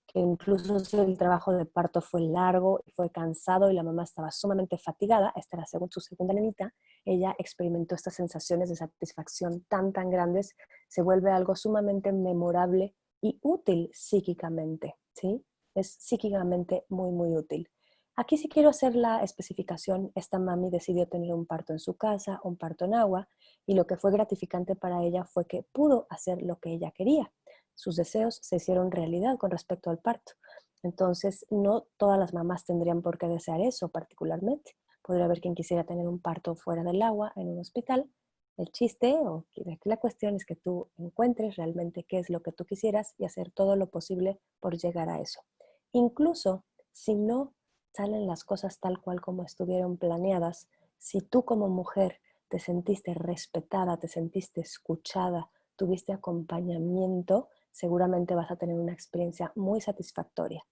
que incluso si el trabajo de parto fue largo y fue cansado y la mamá estaba sumamente fatigada, esta era su segunda nenita, ella experimentó estas sensaciones de satisfacción tan grandes, se vuelve algo sumamente memorable y útil psíquicamente, ¿sí? Es psíquicamente muy útil. Aquí sí quiero hacer la especificación. Esta mami decidió tener un parto en su casa, un parto en agua, y lo que fue gratificante para ella fue que pudo hacer lo que ella quería. Sus deseos se hicieron realidad con respecto al parto. Entonces, no todas las mamás tendrían por qué desear eso particularmente. Podría haber quien quisiera tener un parto fuera del agua, en un hospital. El chiste o la cuestión es que tú encuentres realmente qué es lo que tú quisieras y hacer todo lo posible por llegar a eso. Incluso si no salen las cosas tal cual como estuvieron planeadas, si tú como mujer te sentiste respetada, te sentiste escuchada, tuviste acompañamiento, seguramente vas a tener una experiencia muy satisfactoria.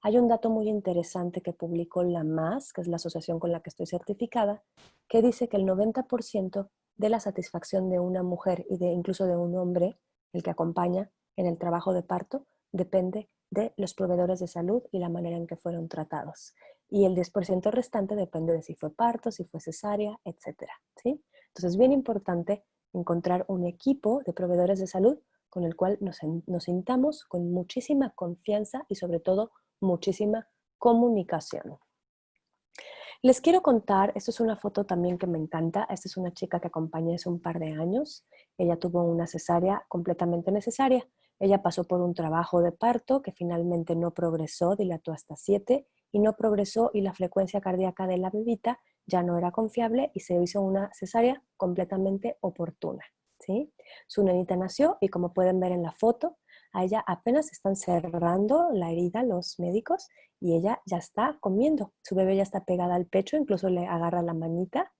Hay un dato muy interesante que publicó la MAS, que es la asociación con la que estoy certificada, que dice que el 90% de la satisfacción de una mujer y incluso de un hombre, el que acompaña en el trabajo de parto, depende de los proveedores de salud y la manera en que fueron tratados. Y el 10% restante depende de si fue parto, si fue cesárea, etcétera, ¿sí? Entonces es bien importante encontrar un equipo de proveedores de salud con el cual nos sintamos con muchísima confianza y sobre todo muchísima comunicación. Les quiero contar, esto es una foto también que me encanta. Esta es una chica que acompañé hace un par de años. Ella tuvo una cesárea completamente necesaria. Ella pasó por un trabajo de parto que finalmente no progresó, dilató hasta 7 y no progresó y la frecuencia cardíaca de la bebita ya no era confiable y se hizo una cesárea completamente oportuna, ¿sí? Su nenita nació y como pueden ver en la foto, a ella apenas están cerrando la herida los médicos y ella ya está comiendo. Su bebé ya está pegada al pecho, incluso le agarra la manita,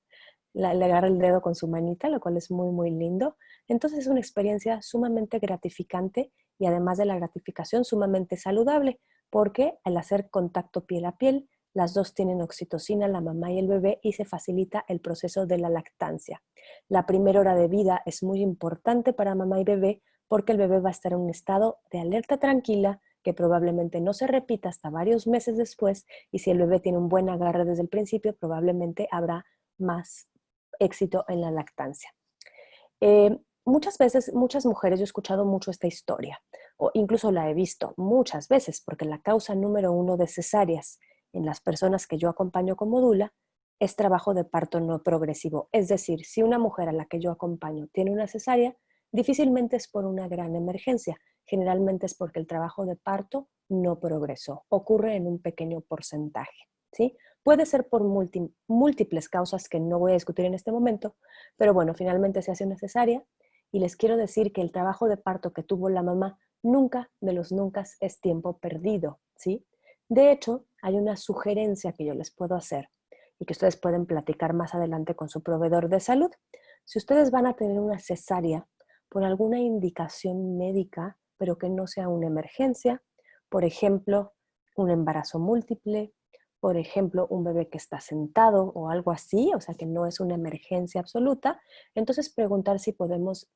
le agarra el dedo con su manita, lo cual es muy lindo. Entonces es una experiencia sumamente gratificante y además de la gratificación sumamente saludable, porque al hacer contacto piel a piel, las dos tienen oxitocina, la mamá y el bebé, y se facilita el proceso de la lactancia. La primera hora de vida es muy importante para mamá y bebé porque el bebé va a estar en un estado de alerta tranquila que probablemente no se repita hasta varios meses después, y si el bebé tiene un buen agarre desde el principio, probablemente habrá más éxito en la lactancia. Muchas veces, muchas mujeres, yo he escuchado mucho esta historia, o incluso la he visto muchas veces, porque la causa número 1 de cesáreas en las personas que yo acompaño como dula es trabajo de parto no progresivo. Es decir, si una mujer a la que yo acompaño tiene una cesárea, difícilmente es por una gran emergencia, generalmente es porque el trabajo de parto no progresó, ocurre en un pequeño porcentaje, ¿sí? Puede ser por múltiples causas que no voy a discutir en este momento, pero bueno, finalmente se hace una cesárea y les quiero decir que el trabajo de parto que tuvo la mamá nunca de los nunca es tiempo perdido, ¿sí? De hecho, hay una sugerencia que yo les puedo hacer y que ustedes pueden platicar más adelante con su proveedor de salud. Si ustedes van a tener una cesárea por alguna indicación médica, pero que no sea una emergencia, por ejemplo, un embarazo múltiple, por ejemplo, un bebé que está sentado o algo así, o sea que no es una emergencia absoluta, entonces preguntar si podemos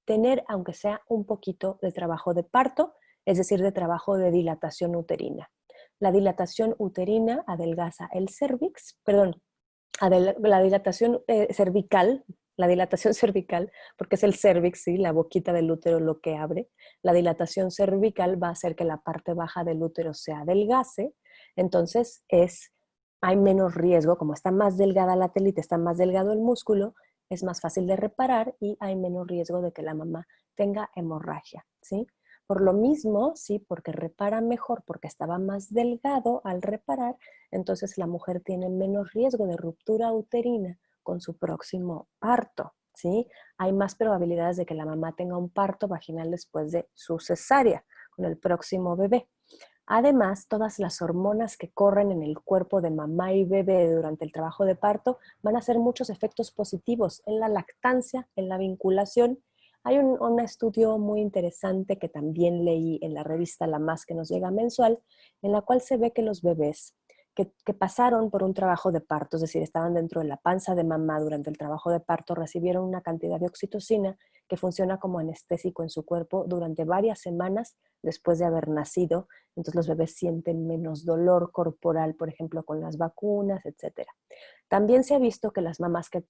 tener, aunque sea un poquito de trabajo de parto, es decir, de trabajo de dilatación uterina. La dilatación uterina adelgaza el cervix, perdón, la dilatación cervical, la dilatación cervical, porque es el cervix, ¿sí? La boquita del útero lo que abre. La dilatación cervical va a hacer que la parte baja del útero se adelgace, entonces hay menos riesgo, como está más delgada la telita, está más delgado el músculo, es más fácil de reparar y hay menos riesgo de que la mamá tenga hemorragia, ¿sí? Por lo mismo, sí, porque repara mejor, porque estaba más delgado al reparar, entonces la mujer tiene menos riesgo de ruptura uterina con su próximo parto, ¿sí? Hay más probabilidades de que la mamá tenga un parto vaginal después de su cesárea con el próximo bebé. Además, todas las hormonas que corren en el cuerpo de mamá y bebé durante el trabajo de parto van a hacer muchos efectos positivos en la lactancia, en la vinculación, Hay un estudio muy interesante que también leí en la revista La Más que nos llega mensual, en la cual se ve que los bebés que pasaron por un trabajo de parto, es decir, estaban dentro de la panza de mamá durante el trabajo de parto, recibieron una cantidad de oxitocina que funciona como anestésico en su cuerpo durante varias semanas después de haber nacido. Entonces los bebés sienten menos dolor corporal, por ejemplo, con las vacunas, etcétera. También se ha visto que las mamás que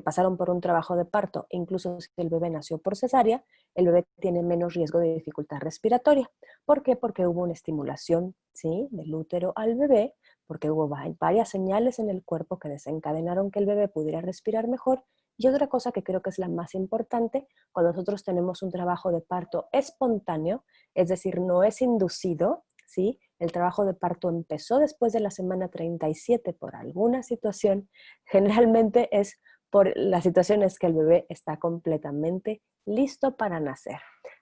pasaron por un trabajo de parto, incluso si el bebé nació por cesárea, el bebé tiene menos riesgo de dificultad respiratoria. ¿Por qué? Porque hubo una estimulación, ¿sí?, del útero al bebé, porque hubo varias señales en el cuerpo que desencadenaron que el bebé pudiera respirar mejor. Y otra cosa que creo que es la más importante, cuando nosotros tenemos un trabajo de parto espontáneo, es decir, no es inducido, ¿sí? El trabajo de parto empezó después de la semana 37 por alguna situación. Generalmente es por la situación es que el bebé está completamente listo para nacer.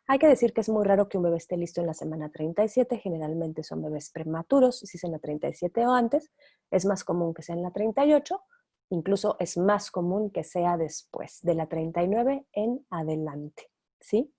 Hay que decir que es muy raro que un bebé esté listo en la semana 37. Generalmente son bebés prematuros, si es en la 37 o antes. Es más común que sea en la 38. Incluso es más común que sea después de la 39 en adelante, ¿sí?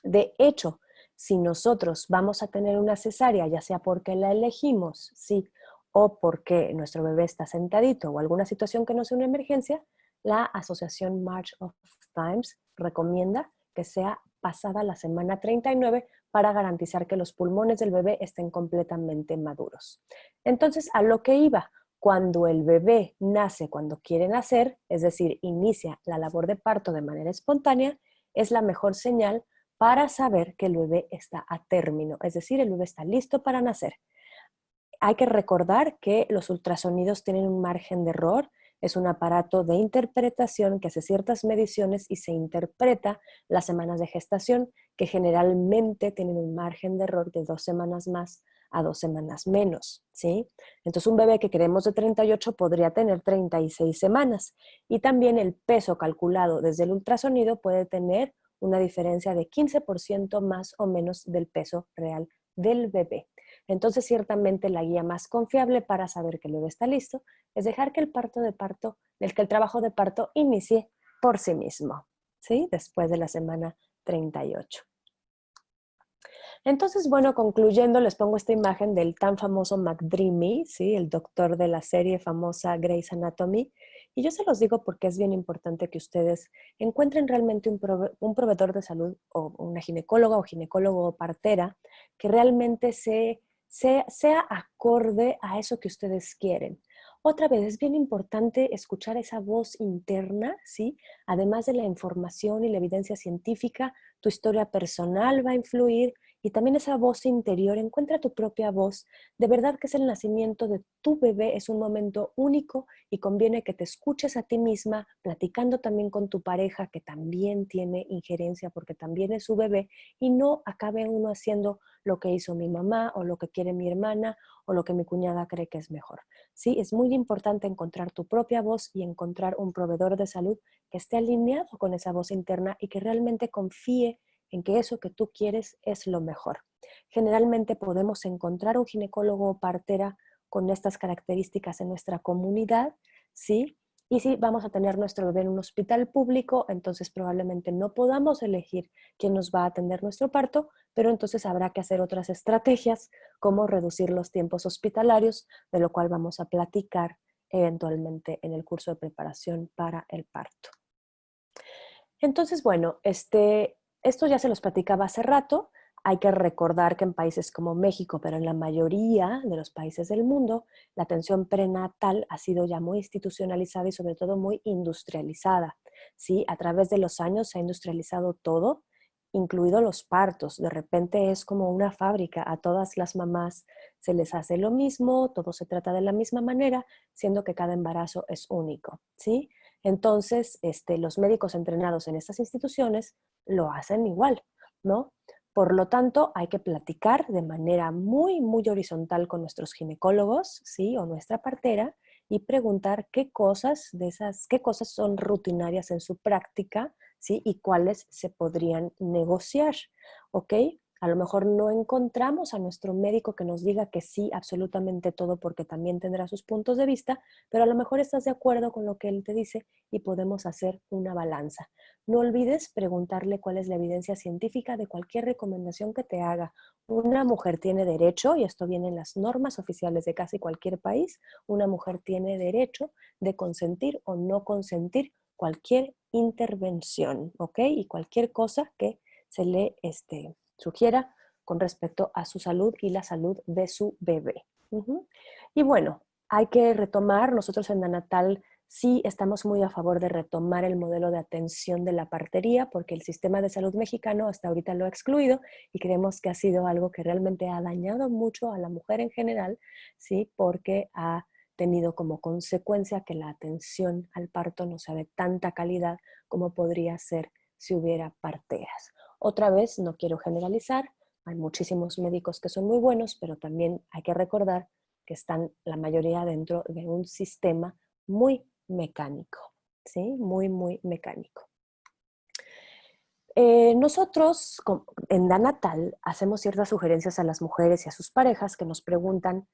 De hecho, si nosotros vamos a tener una cesárea, ya sea porque la elegimos, sí, o porque nuestro bebé está sentadito o alguna situación que no sea una emergencia, la Asociación March of Times recomienda que sea pasada la semana 39 para garantizar que los pulmones del bebé estén completamente maduros. Entonces, a lo que iba, cuando el bebé nace cuando quiere nacer, es decir, inicia la labor de parto de manera espontánea, es la mejor señal para saber que el bebé está a término, es decir, el bebé está listo para nacer. Hay que recordar que los ultrasonidos tienen un margen de error, es un aparato de interpretación que hace ciertas mediciones y se interpreta las semanas de gestación, que generalmente tienen un margen de error de 2 semanas más a 2 semanas menos, ¿sí? Entonces un bebé que queremos de 38 podría tener 36 semanas y también el peso calculado desde el ultrasonido puede tener una diferencia de 15% más o menos del peso real del bebé. Entonces, ciertamente la guía más confiable para saber que el bebé está listo es dejar que el trabajo de parto inicie por sí mismo, ¿sí? Después de la semana 38. Entonces, bueno, concluyendo, les pongo esta imagen del tan famoso McDreamy, ¿sí? El doctor de la serie famosa Grey's Anatomy. Y yo se los digo porque es bien importante que ustedes encuentren realmente un proveedor de salud o una ginecóloga o ginecólogo o partera que realmente sea acorde a eso que ustedes quieren. Otra vez, es bien importante escuchar esa voz interna, ¿sí? Además de la información y la evidencia científica, tu historia personal va a influir y también esa voz interior. Encuentra tu propia voz. De verdad que es el nacimiento de tu bebé, es un momento único y conviene que te escuches a ti misma, platicando también con tu pareja que también tiene injerencia porque también es su bebé y no acabe uno haciendo lo que hizo mi mamá o lo que quiere mi hermana o lo que mi cuñada cree que es mejor. Sí, es muy importante encontrar tu propia voz y encontrar un proveedor de salud que esté alineado con esa voz interna y que realmente confíe en que eso que tú quieres es lo mejor. Generalmente podemos encontrar un ginecólogo o partera con estas características en nuestra comunidad, ¿sí? Y si vamos a tener nuestro bebé en un hospital público, entonces probablemente no podamos elegir quién nos va a atender nuestro parto, pero entonces habrá que hacer otras estrategias como reducir los tiempos hospitalarios, de lo cual vamos a platicar eventualmente en el curso de preparación para el parto. Entonces, bueno, esto ya se los platicaba hace rato. Hay que recordar que en países como México, pero en la mayoría de los países del mundo, la atención prenatal ha sido ya muy institucionalizada y sobre todo muy industrializada. ¿Sí? A través de los años se ha industrializado todo, incluido los partos. De repente es como una fábrica. A todas las mamás se les hace lo mismo, todo se trata de la misma manera, siendo que cada embarazo es único. ¿Sí? Entonces, los médicos entrenados en estas instituciones lo hacen igual, ¿no? Por lo tanto, hay que platicar de manera muy, muy horizontal con nuestros ginecólogos, ¿sí? O nuestra partera y preguntar qué cosas son rutinarias en su práctica, ¿sí? Y cuáles se podrían negociar, ¿ok? A lo mejor no encontramos a nuestro médico que nos diga que sí, absolutamente todo, porque también tendrá sus puntos de vista, pero a lo mejor estás de acuerdo con lo que él te dice y podemos hacer una balanza. No olvides preguntarle cuál es la evidencia científica de cualquier recomendación que te haga. Una mujer tiene derecho, y esto viene en las normas oficiales de casi cualquier país, una mujer tiene derecho de consentir o no consentir cualquier intervención, ¿ok? Y cualquier cosa que se le sugiera con respecto a su salud y la salud de su bebé. Y bueno, hay que retomar, nosotros en Danatal sí estamos muy a favor de retomar el modelo de atención de la partería, porque el sistema de salud mexicano hasta ahorita lo ha excluido y creemos que ha sido algo que realmente ha dañado mucho a la mujer en general, ¿sí? Porque ha tenido como consecuencia que la atención al parto no sea de tanta calidad como podría ser si hubiera parteras. Otra vez, no quiero generalizar, hay muchísimos médicos que son muy buenos, pero también hay que recordar que están la mayoría dentro de un sistema muy mecánico, ¿sí? Muy, muy mecánico. Nosotros en Danatal hacemos ciertas sugerencias a las mujeres y a sus parejas que nos preguntan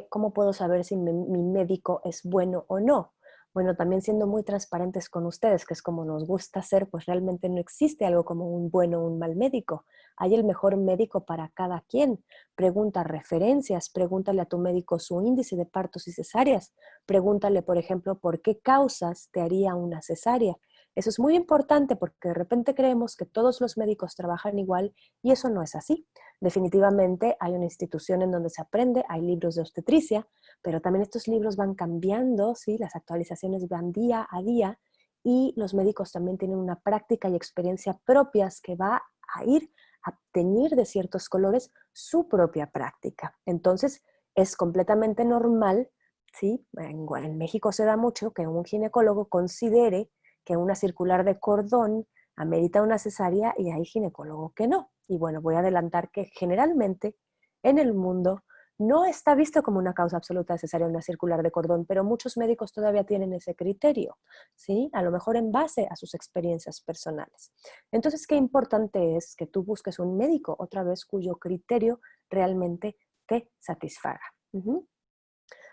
cómo puedo saber si mi médico es bueno o no. Bueno, también siendo muy transparentes con ustedes, que es como nos gusta hacer, pues realmente no existe algo como un bueno o un mal médico. Hay el mejor médico para cada quien. Pregunta referencias, pregúntale a tu médico su índice de partos y cesáreas. Pregúntale, por ejemplo, por qué causas te haría una cesárea. Eso es muy importante porque de repente creemos que todos los médicos trabajan igual y eso no es así. Definitivamente hay una institución en donde se aprende, hay libros de obstetricia, pero también estos libros van cambiando, ¿sí? Las actualizaciones van día a día y los médicos también tienen una práctica y experiencia propias que va a ir a teñir de ciertos colores su propia práctica. Entonces, es completamente normal, ¿sí? En México se da mucho que un ginecólogo considere que una circular de cordón amerita una cesárea y hay ginecólogo que no. Y bueno, voy a adelantar que generalmente en el mundo no está visto como una causa absoluta de cesárea una circular de cordón, pero muchos médicos todavía tienen ese criterio, ¿sí? A lo mejor en base a sus experiencias personales. Entonces, qué importante es que tú busques un médico, otra vez, cuyo criterio realmente te satisfaga.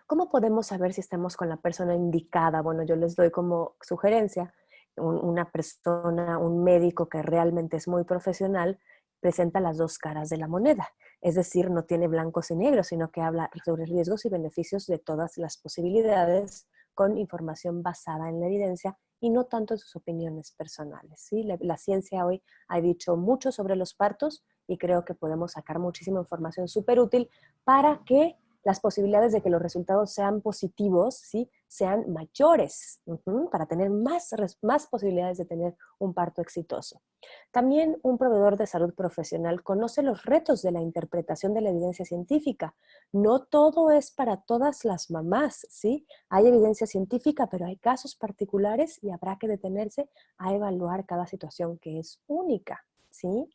¿Cómo podemos saber si estamos con la persona indicada? Bueno, yo les doy como sugerencia una persona, un médico que realmente es muy profesional, presenta las dos caras de la moneda. Es decir, no tiene blancos y negros, sino que habla sobre riesgos y beneficios de todas las posibilidades con información basada en la evidencia y no tanto en sus opiniones personales. ¿Sí? La ciencia hoy ha dicho mucho sobre los partos y creo que podemos sacar muchísima información súper útil para que las posibilidades de que los resultados sean positivos, ¿sí? Sean mayores, para tener más posibilidades de tener un parto exitoso. También un proveedor de salud profesional conoce los retos de la interpretación de la evidencia científica. No todo es para todas las mamás, ¿sí? Hay evidencia científica, pero hay casos particulares y habrá que detenerse a evaluar cada situación que es única, ¿sí?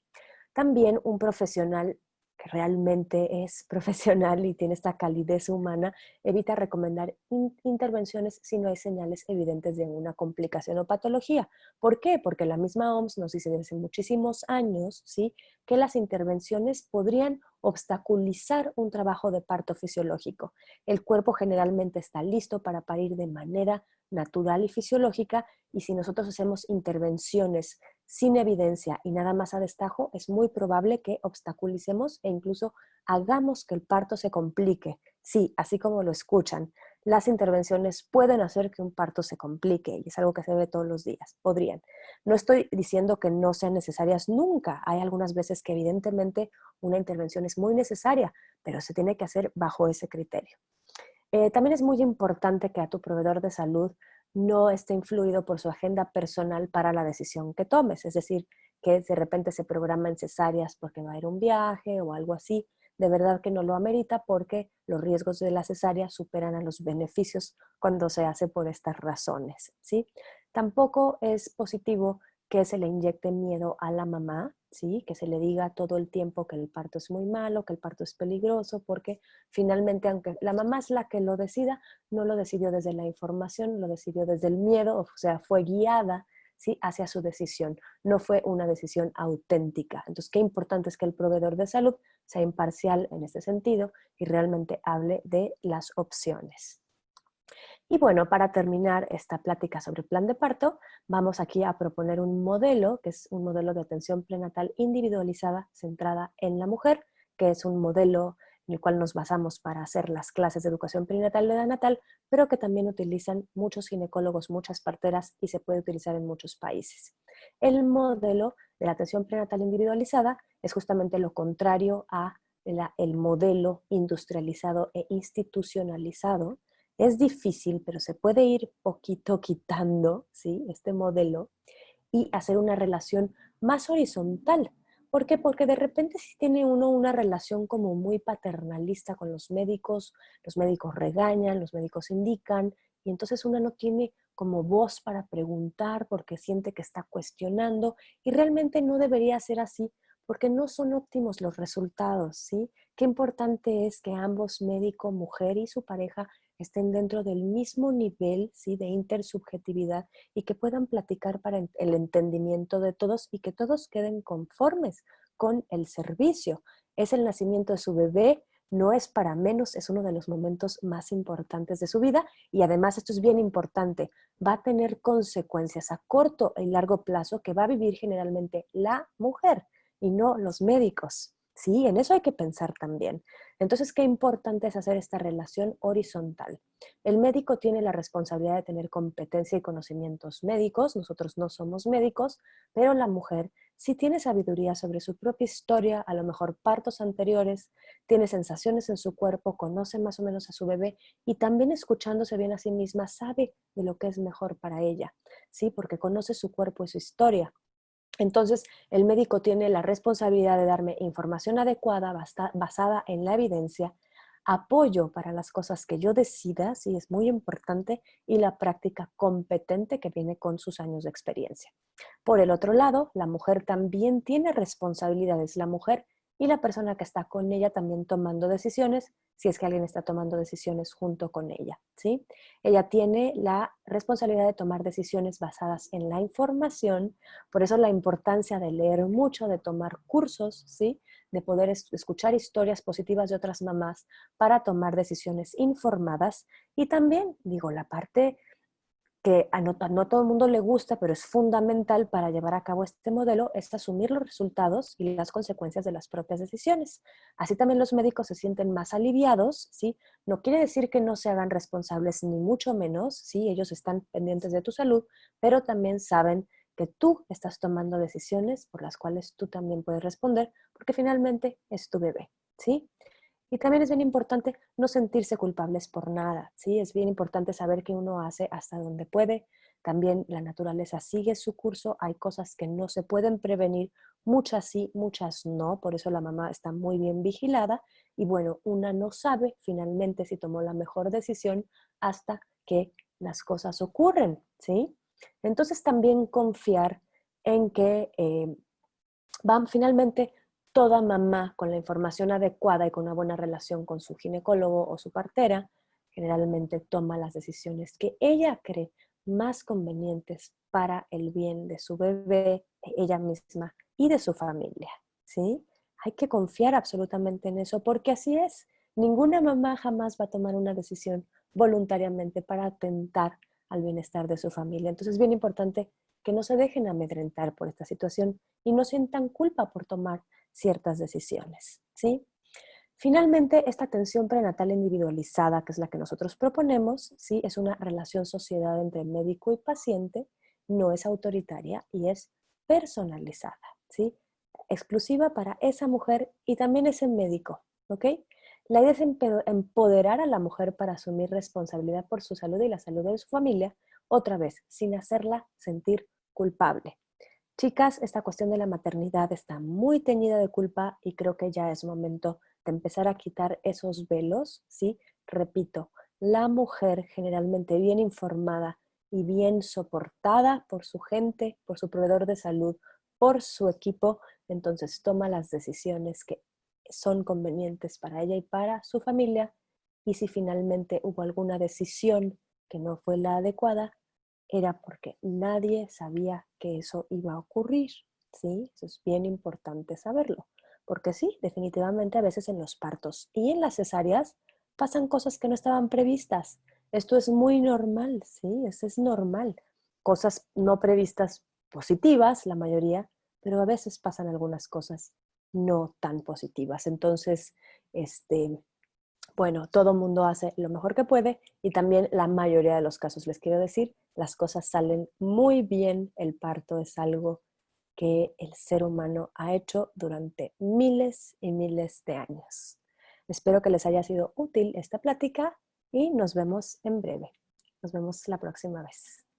También un profesional que realmente es profesional y tiene esta calidez humana, evita recomendar intervenciones si no hay señales evidentes de una complicación o patología. ¿Por qué? Porque la misma OMS nos dice desde muchísimos años, ¿sí?, que las intervenciones podrían obstaculizar un trabajo de parto fisiológico. El cuerpo generalmente está listo para parir de manera natural y fisiológica, y si nosotros hacemos intervenciones sin evidencia y nada más a destajo, es muy probable que obstaculicemos e incluso hagamos que el parto se complique. Sí, así como lo escuchan, las intervenciones pueden hacer que un parto se complique y es algo que se ve todos los días, podrían. No estoy diciendo que no sean necesarias nunca. Hay algunas veces que evidentemente una intervención es muy necesaria, pero se tiene que hacer bajo ese criterio. También es muy importante que a tu proveedor de salud no esté influido por su agenda personal para la decisión que tomes, es decir, que de repente se programan cesáreas porque va a ir un viaje o algo así. De verdad que no lo amerita porque los riesgos de la cesárea superan a los beneficios cuando se hace por estas razones, ¿sí? Tampoco es positivo que se le inyecte miedo a la mamá, ¿sí? Que se le diga todo el tiempo que el parto es muy malo, que el parto es peligroso, porque finalmente, aunque la mamá es la que lo decida, no lo decidió desde la información, lo decidió desde el miedo, o sea, fue guiada, ¿sí? Hacia su decisión. No fue una decisión auténtica. Entonces, qué importante es que el proveedor de salud sea imparcial en este sentido y realmente hable de las opciones. Y bueno, para terminar esta plática sobre plan de parto, vamos aquí a proponer un modelo, que es un modelo de atención prenatal individualizada centrada en la mujer, que es un modelo en el cual nos basamos para hacer las clases de educación perinatal y neonatal, pero que también utilizan muchos ginecólogos, muchas parteras y se puede utilizar en muchos países. El modelo de la atención prenatal individualizada es justamente lo contrario a el modelo industrializado e institucionalizado. Es difícil, pero se puede ir poquito quitando, ¿sí? Este modelo y hacer una relación más horizontal. ¿Por qué? Porque de repente si tiene uno una relación como muy paternalista con los médicos regañan, los médicos indican, y entonces uno no tiene como voz para preguntar porque siente que está cuestionando y realmente no debería ser así porque no son óptimos los resultados, ¿sí? Qué importante es que ambos, médico, mujer y su pareja, estén dentro del mismo nivel, ¿sí? De intersubjetividad y que puedan platicar para el entendimiento de todos y que todos queden conformes con el servicio. Es el nacimiento de su bebé, no es para menos, es uno de los momentos más importantes de su vida y además esto es bien importante, va a tener consecuencias a corto y largo plazo que va a vivir generalmente la mujer y no los médicos. Sí, en eso hay que pensar también. Entonces, qué importante es hacer esta relación horizontal. El médico tiene la responsabilidad de tener competencia y conocimientos médicos, nosotros no somos médicos, pero la mujer sí tiene sabiduría sobre su propia historia, a lo mejor partos anteriores, tiene sensaciones en su cuerpo, conoce más o menos a su bebé y también escuchándose bien a sí misma sabe de lo que es mejor para ella, ¿sí? Porque conoce su cuerpo y su historia. Entonces, el médico tiene la responsabilidad de darme información adecuada basada en la evidencia, apoyo para las cosas que yo decida, sí, es muy importante, y la práctica competente que viene con sus años de experiencia. Por el otro lado, la mujer también tiene responsabilidades. La mujer y la persona que está con ella también tomando decisiones, si es que alguien está tomando decisiones junto con ella, ¿sí? Ella tiene la responsabilidad de tomar decisiones basadas en la información, por eso la importancia de leer mucho, de tomar cursos, ¿sí? De poder escuchar historias positivas de otras mamás para tomar decisiones informadas y también, digo, la parte que no todo el mundo le gusta, pero es fundamental para llevar a cabo este modelo, es asumir los resultados y las consecuencias de las propias decisiones. Así también los médicos se sienten más aliviados, ¿sí? No quiere decir que no se hagan responsables, ni mucho menos, ¿sí? Ellos están pendientes de tu salud, pero también saben que tú estás tomando decisiones por las cuales tú también puedes responder, porque finalmente es tu bebé, ¿sí? Y también es bien importante no sentirse culpables por nada, ¿sí? Es bien importante saber que uno hace hasta donde puede. También la naturaleza sigue su curso. Hay cosas que no se pueden prevenir, muchas sí, muchas no. Por eso la mamá está muy bien vigilada. Y bueno, una no sabe finalmente si tomó la mejor decisión hasta que las cosas ocurren, ¿sí? Entonces también confiar en que van finalmente toda mamá con la información adecuada y con una buena relación con su ginecólogo o su partera, generalmente toma las decisiones que ella cree más convenientes para el bien de su bebé, de ella misma y de su familia, ¿sí? Hay que confiar absolutamente en eso porque así es. Ninguna mamá jamás va a tomar una decisión voluntariamente para atentar al bienestar de su familia. Entonces es bien importante que no se dejen amedrentar por esta situación y no sientan culpa por tomar ciertas decisiones, ¿sí? Finalmente, esta atención prenatal individualizada, que es la que nosotros proponemos, ¿sí? Es una relación sociedad entre médico y paciente, no es autoritaria y es personalizada, ¿sí? Exclusiva para esa mujer y también ese médico, ¿ok? La idea es empoderar a la mujer para asumir responsabilidad por su salud y la salud de su familia, otra vez, sin hacerla sentir culpable. Chicas, esta cuestión de la maternidad está muy teñida de culpa y creo que ya es momento de empezar a quitar esos velos, ¿sí? Repito, la mujer generalmente bien informada y bien soportada por su gente, por su proveedor de salud, por su equipo, entonces toma las decisiones que son convenientes para ella y para su familia. Y si finalmente hubo alguna decisión que no fue la adecuada, era porque nadie sabía que eso iba a ocurrir, ¿sí? Eso es bien importante saberlo, porque sí, definitivamente a veces en los partos y en las cesáreas pasan cosas que no estaban previstas. Esto es muy normal, ¿sí? Eso es normal. Cosas no previstas positivas, la mayoría, pero a veces pasan algunas cosas no tan positivas. Entonces, este, bueno, todo el mundo hace lo mejor que puede y también la mayoría de los casos, les quiero decir, las cosas salen muy bien. El parto es algo que el ser humano ha hecho durante miles y miles de años. Espero que les haya sido útil esta plática y nos vemos en breve. Nos vemos la próxima vez.